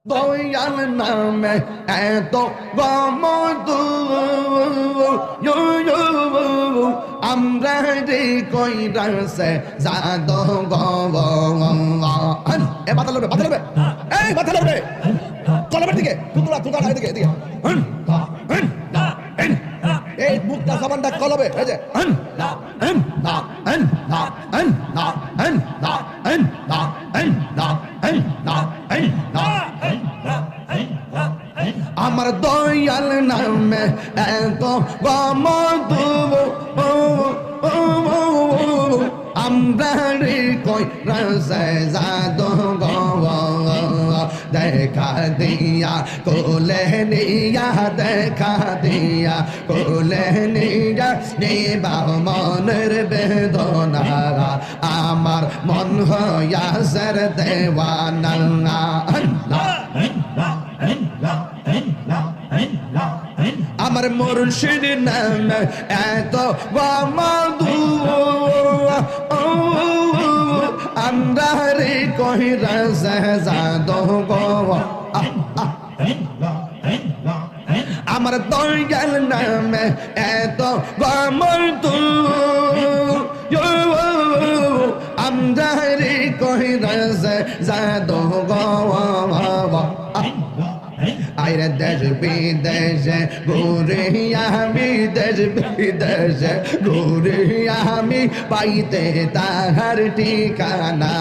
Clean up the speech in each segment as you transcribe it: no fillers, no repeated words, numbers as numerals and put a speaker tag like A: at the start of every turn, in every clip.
A: দয়াল নামে এত গমতু আমরা রে কইরাছে জাদ গব এ মাথা লড়বে এই মাথা লড়বে কলমের দিকে তুতলা এদিকে এই মুখটা সাবানটা কলবে এই যে আমার দয়াল নামে এত গমতু আমরা রে কই রাসে জাদু গব দেখা দিয়া কোলে নিয়া দেখা দিয়া কোলে নিয়া নিবা মনের বেদনা আমার মন হইয়া সর দেওয়ানা আমার মুর্শিদ নাম এত মধু আমরা রে কহিরা জাদু গো আমার দয়াল নাম এত মধু আমরা রে কহিরা জাদু গো আইরে দেশ বিদেশে ঘুরে আমি দেশ বিদেশে ঘুরে আমি পাইতে তাহার ঠিকানা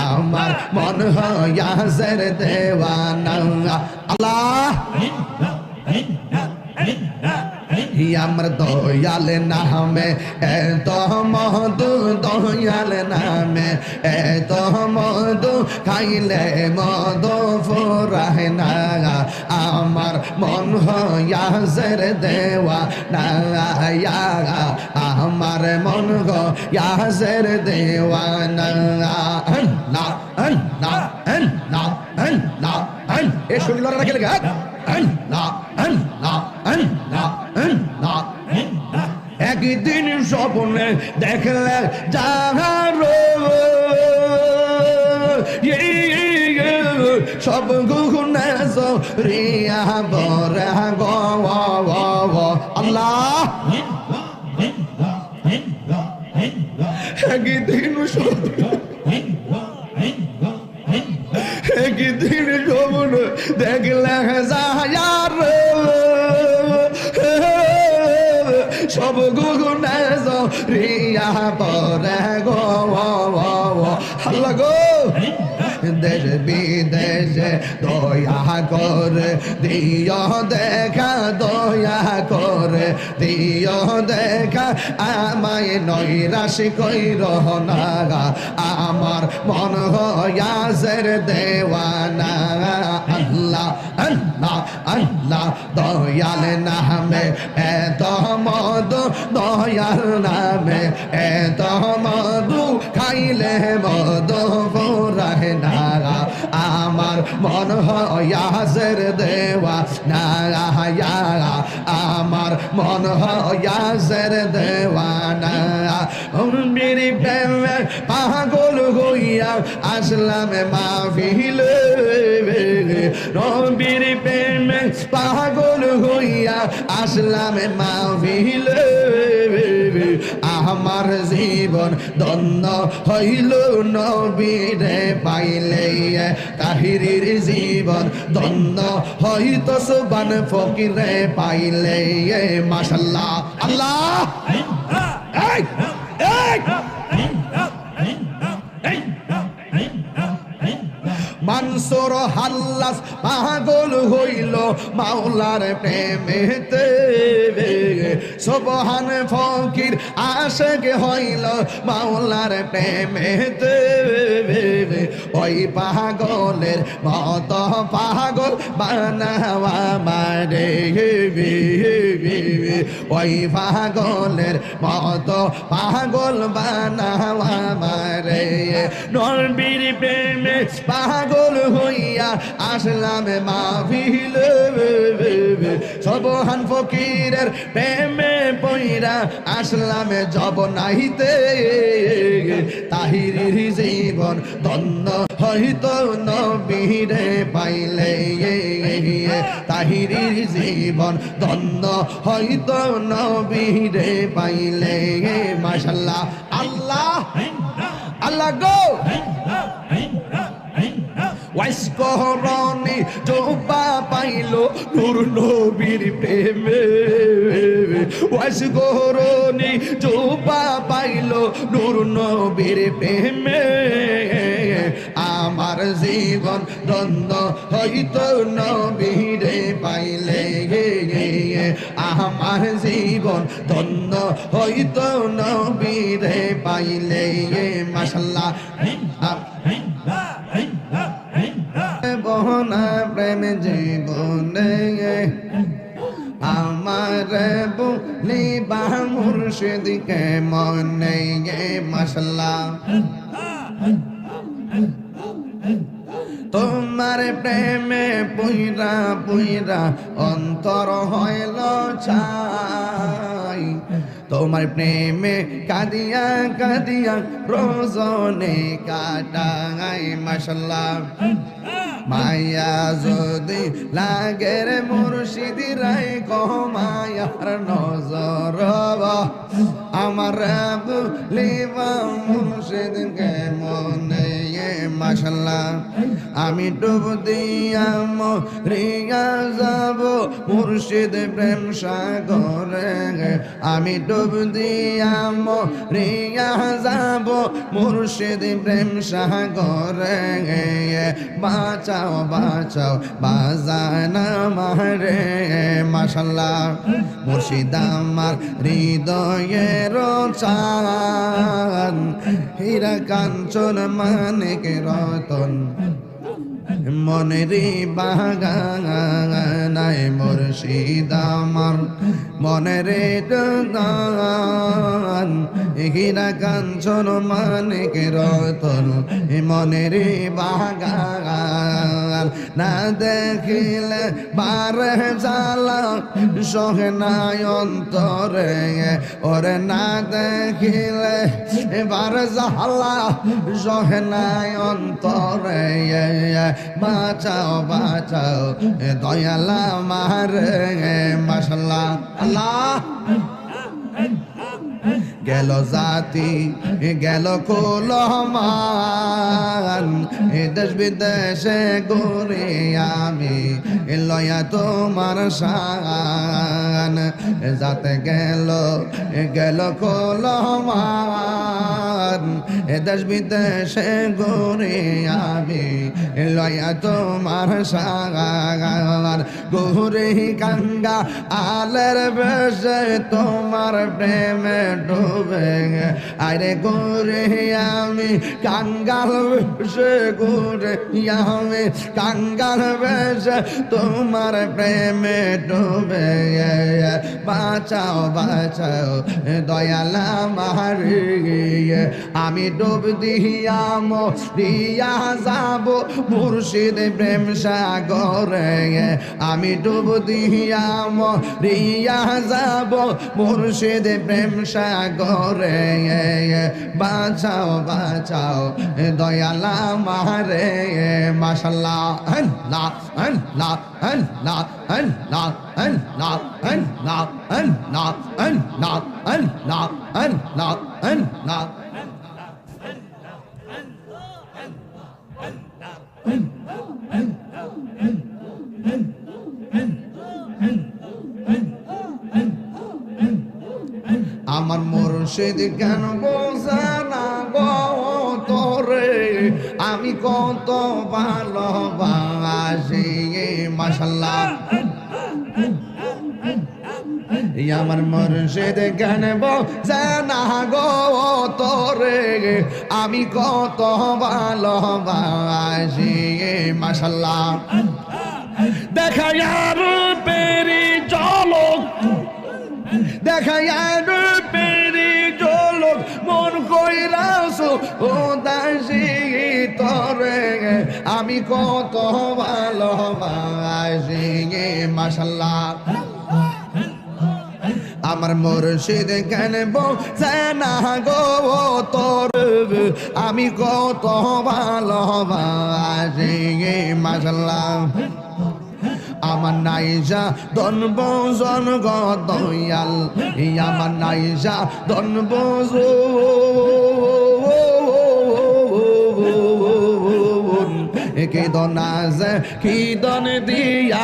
A: আমার মন হইয়া সর দেওয়ানা আল্লাহ আমার দয়াল নামে এত মধু দয়াল নামে এত মধু খাইলে মধু ফুরায় না আমার মন হইয়া সর দেওয়া না আমার মন হইয়া সর দেওয়া না এ শরীর লড়া রাখে লেগে একদিন স্বপ্নে দেখলে যাহার সব গুণে রিয়া বরে আল্লাহ একদিন একদিন স্বপ্ন দেখলে যাহার সব গুণে রিয়া বরে আল্লাহ গো দেশ বিদেশে দয়া করে দিও দেখা দয়া করে দিও দেখা আমায় নৈরাশ কইর না আমার মন হইয়া সর দেওয়ানা আল্লাহ আল্লাহ আল্লাহ দয়াল নামে এত মধু দয়াল নামে এত মধু খাইলে মধু ফুরায় না আমার মন হইয়া সর দেওয়া না আমার মন হইয়া সর দেওয়া না মেরি প্রেমে পাগল হইয়া আসলাম মাহফিলে নবীর প্রেমে পাগল হইয়া আসলাম মাহফিলে আমার জীবন ধন্য হইল নবীরে পাইলে তাহিরির জীবন ধন্য হইত সুবান ফকিরে পাইলে মাশাআল্লাহ আল্লাহ মানসুর হাল্লাস পাগল হইল মাওলার প্রেমেতে সুবহান ফকির আশিক হইল মাওলার প্রেমেতে ওই পাগলের মত পাগল বানাওয়া মারে ওই পাগলের মত পাগল বানাওয়া মারে নবীর প্রেমে পাগল হই লইয়া আসলাম মাহফিলে সবহান ফকিরের প্রেমে পইরা আসলাম জব নাহিতে তাহিরির জীবন ধন্য হয়তো নবীরে পাইলে তাহিরির জীবন ধন্য হয়তো নবীরে পাইলে মাশাআল্লাহ আল্লাহ আল্লাহ গো ওয়াইস করনি জোবা পাইলো নূর নবীর প্রেমে ওয়াইস করনি জোবা পাইলো নূর নবীর প্রেমে আমার জীবন ধন্য হইতো নবীরে পাইলে আমার জীবন ধন্য হইতো নবীরে পাইলে মাশাআল্লাহ বহনা প্রেম জীবনে আমার বলিবা মুর্শিদকে মনে মাশাআল্লাহ তোমার প্রেমে পুইরা পুইরা অন্তর হইল ছাই তোমার প্রেমে কাঁদিয়া কাঁদিয়া রোজনে কাটাই মাশাআল্লাহ মায়া যদি লাগের মুর্শিদি রাই কমায়ার নজর আমার বুলিবা মুর্শিদকে মনে মাশাআল্লাহ আমি ডুব দিয়া মরিয়া যাব মুর্শিদ প্রেম সাগরে আমি ডুব দিয়া মরিয়া যাব মুর্শিদ প্রেম সাগরে বাঁচাও বাঁচাও বাজানা মারে মাশাআল্লাহ মুর্শিদ আমার হৃদয়ের চান হীরা কাঞ্চন মানিক রতন মনেরি বাগানায় মুর্শিদ আমার মনেরে দান হীরা কাঞ্চন মানিক রতন মনেরি বাগান না দেখিলে বারে জ্বালা সহনায় অন্তরে ওরে না দেখিলে বারে জ্বালা সহনায় অন্তরে বাঁচাও বাঁচাও দয়ালা মারে মাশাআল্লাহ আল্লাহ গেল জাতি গেল কুলমান দেশ বিদেশে ঘুরে আমি লয়া তোমার শান যাতে গেল গেল কুলমান দেশ বিদেশে ঘুরে আমি লয়া তোমার শান ঘুরে গঙ্গা আলের বেশে তোমার প্রেমে ডুবে আরে ঘুরে আমি কাঙ্গাল বেশে ঘুরে আমি কাঙ্গাল বেশে তোমার প্রেমে ডুবে বাঁচাও বাঁচাও দয়ালা মারে আমি ডুব দিয়া মরিয়া যাব মুর্শিদ প্রেম সাগরে আমি ডুব দিয়া মরিয়া যাব মুর্শিদ প্রেম সাগরে বাঁচাও বাঁচাও দয়ালা মারে মাশাআল্লাহ আল্লাহ আল্লাহ আল্লাহ আল্লাহ আল্লাহ আল্লাহ আল্লাহ আল্লাহ আল্লাহ আল্লাহ আল্লাহ আমার মুর্শিদ কেন বোঝে না গো তোরে আমি কত ভালোবাসি মাশাআল্লাহ আমার মুর্শিদ কেন বোঝে না গো তোরে আমি কত ভালোবাসি মাশাআল্লাহ দেখা আর পেরি চলক দেখা আর পেরি চলক মন কইরাছো ও দাসী তরে আমি আমি কত ভালোবাসি মাশাআল্লাহ আমার মুর্শিদ কেন বোঝে না গো তোর আমি কত ভালোবাসি মাশাআল্লাহ আমার নাইজা দন বোজন গো দয়াল আমার নাইজা দন বোজ কি দনাজ কি দন দিয়া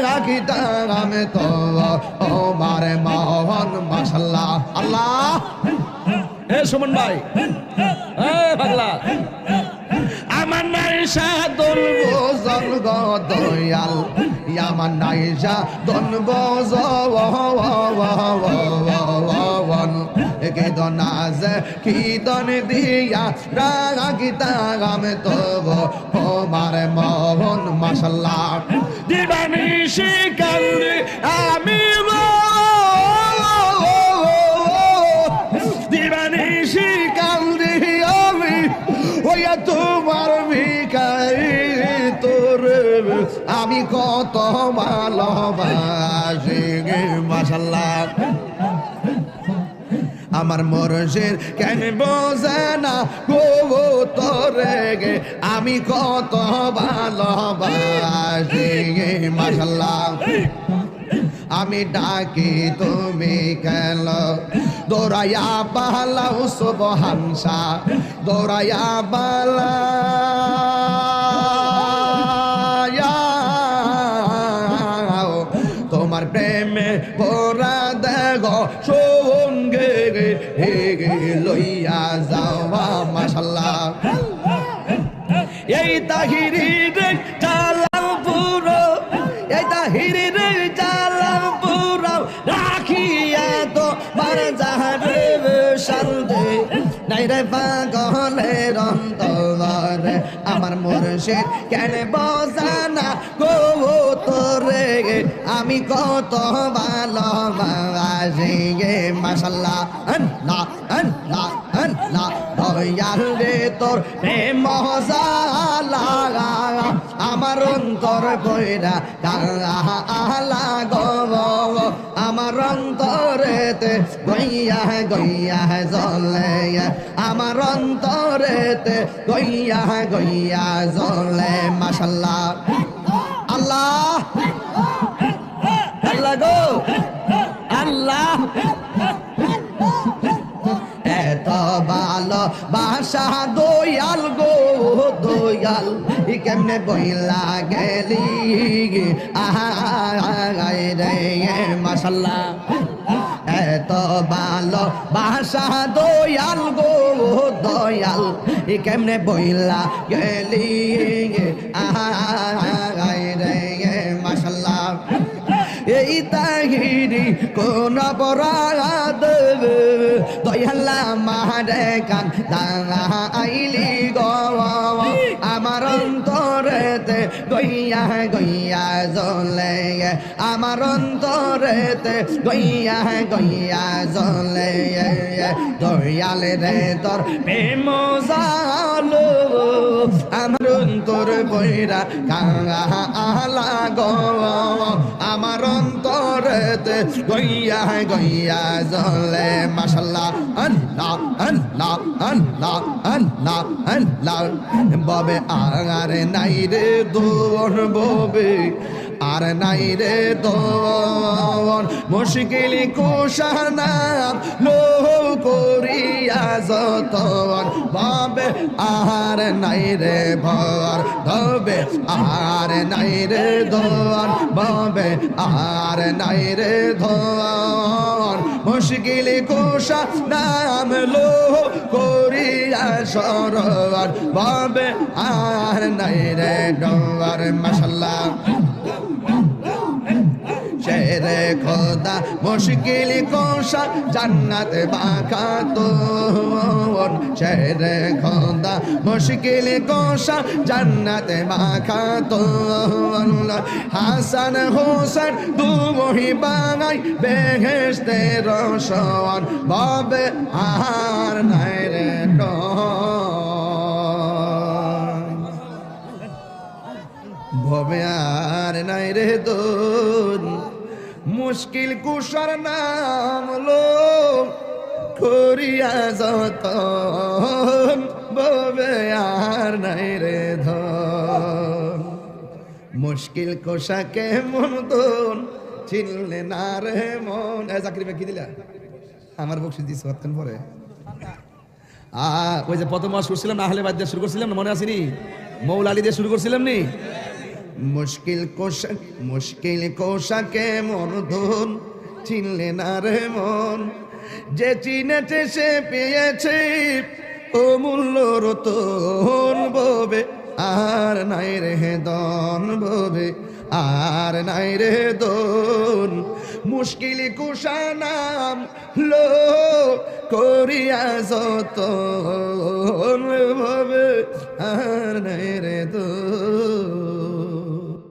A: রাখি তামে তো ও মারে মোহন মাশাআল্লাহ আল্লাহ এ সুমন ভাই এ পাগলা আমার নাইজা দন বোজন গো দয়াল আমার নাইজা দন বোজ কে দনাজ কি দন দিয়া রাখি তামে তো ও মারে মোহন মাশাআল্লাহ দিবানি শিকান্দি আমি দিবানি শিকান্দি আমি ওয়া তোমার ভিখারি তোর আমি কত ভালোবাসি মাশাআল্লাহ আমার মুর্শিদ কেন বোঝে না গো তোরে গে আমি কত ভালোবাসি মাশাআল্লাহ আমি ডাকি তুমি কেন দৌড়াইয়া পালাও সুবহানসা দৌড়াইয়া পালা তোমার প্রেমে পরা দেগ সঙ্গে লইয়া যাওয়া মাশাআল্লাহ এই তাহিরি রে জালালপুর এই তাহিরি রে জালালপুর রাখিয়া তো মার জাহারে শান্তি নাই রে পাগলের অন্তরে আমার মুর্শিদ কেন বোঝানা গো তোরে আমি কত ভালোবাসি মাশাআল্লাহ আল্লাহ আল্লাহ আল্লাহ দয়াল রে তোর প্রেম জালা আমার অন্তর বইরা কালা গো আমার অন্তরেতে গইয়া গইয়া জ্বলে আমার অন্তরেতে গইয়া গইয়া জ্বলে মাশাআল্লাহ আল্লাহ আল্লাহ গো আল্লাহ এত ভালো বাসা দয়াল গো দয়াল কেমনে বইলা গেলি আহাই রে মাশাআল্লাহ এত ভালো বাসা দয়াল গো দয়াল কেমনে বইলা গেলি আহাই রে মাশাআল্লাহ এই তাহিরি কোন অপরাধ দয়াল্লা মারে কান আইলি গো আমার অন্তরেতে গইয়া গইয়া জ্বলে আমার অন্তরেতে গইয়া গইয়া জ্বলে দয়াল রে তোর প্রেম জালো আমার অন্তর বইরা কালা গো আমার অন্তরেতে গইয়া গইয়া জ্বলে মাশাআল্লাহ আল্লাহ আল্লাহ আল্লাহ আল্লাহ আল্লাহ বাবে আর নাই রে দোন ববে আর নাই রে দোন মুশকিল কুশানা লো করিয়া যতন বাবে আর নাই রে ভর ধবে আর নাই রে দোন বাবে আর নাই রে ধন মুশকিল কুশা নাম লো করিয়া সরোয়ার বাবে আর নাই রে ডোয়ার মাশাআল্লাহ শেরে খোদা মুশকিল কোশা জান্নাত বাখাতুন শেরে খোদা মুশকিল কোশা জান্নাত বাখাতুন হাসান হোসেন দুই বাঙাই বেহেশতের রসন বাবে আর নাই রে ববে আর নাই রে দোন মুশকিল কুশার নাম লো করিয়া যতন ববে আর নাই রে ধন মুশকিল কোষাকে মন দোন চিনলে না রে মন জাকির ভাই কি দিলা আমার বকশিস দিস কতক্ষণ পরে ওই যে প্রথম মাস করছিলাম না আহলে বাদ দিয়ে শুরু করছিলাম মনে আসেনি মৌলালি দিয়ে শুরু করছিলাম নি মুশকিল কোষাকে মন ধন চিনলে না রে মন যে চিনেছে সে পেয়েছে অমূল্য রতন ববে আর নাই রে দন ববে আর নাই রে দন মুশকিল কুশা নাম লো করিয়া যতন ববে আর নাই রে দন